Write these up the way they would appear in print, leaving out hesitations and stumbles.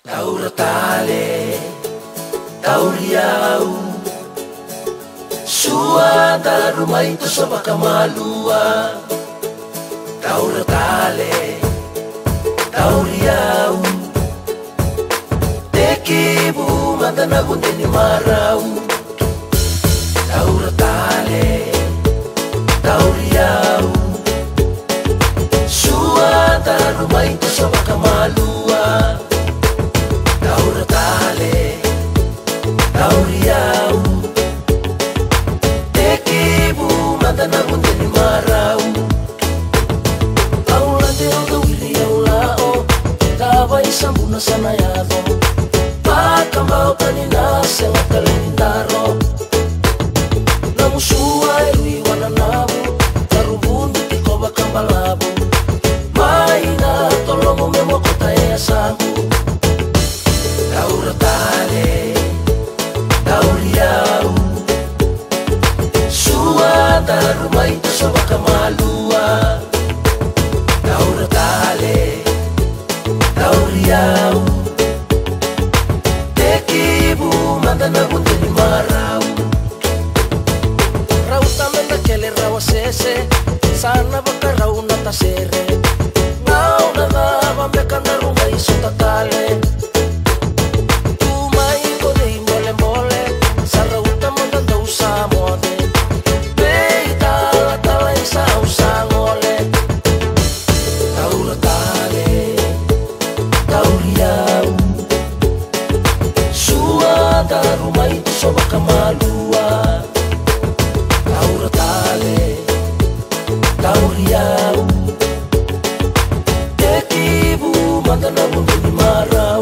Tauratale, tauriau, sua darumai to sa bakamalua. Tauratale, tauriau, tekibu mandana gundeni marau. Tauratale, tauriau, sua darumai to sa bakamalua. Tauratale, tauriau, tekibu mandana gundeni marau. Aulande o wili aulao, tawai sambuna sanayado, pakambao tanina senga kalendaro. Namusua elui wananabu, karubundu tikoba kambalabu, maina tolongo memo kota ea sangu. Tauratale, tauriau, sua darumai to sa bakamalua. Tauratale, tauriau, tekibu mandana gundeni marau. Rautamente kele rawasese, sana bakarau natasere. Ngau nada bambeka narunga isotatale. Darumai to sa bakamalua. Tauratale, tauriau, tekibu mandana gundeni marau.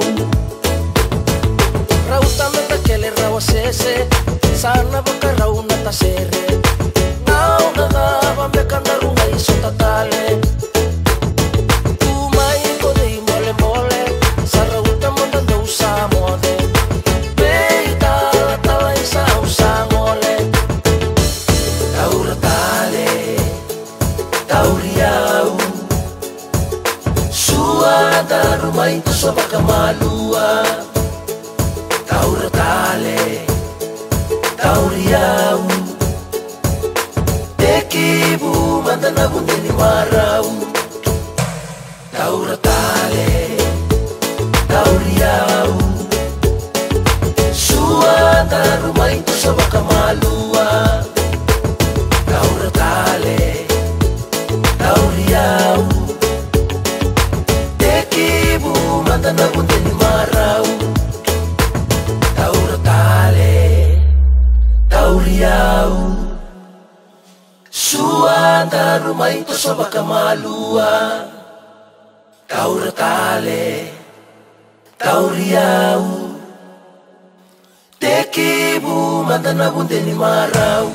Rautamente kele rawasese, sana bakarau natasere. Ngau nada bambeka narunga isotatale. Tumai kodei mole mole, sarauta mandanda usamode. Tauriau, sua darumai to sa bakamalua. Tauratale, tauriau, tekibu mandana gundeni marau. Tauratale, tauriau, sua darumai to sa bakamalua. Tauratale, tauriau, tekibu mandana gundeni marau. Tauratale, tauriau, sua darumai to sa bakamalua. Tauratale, tauriau, tekibu mandana gundeni marau.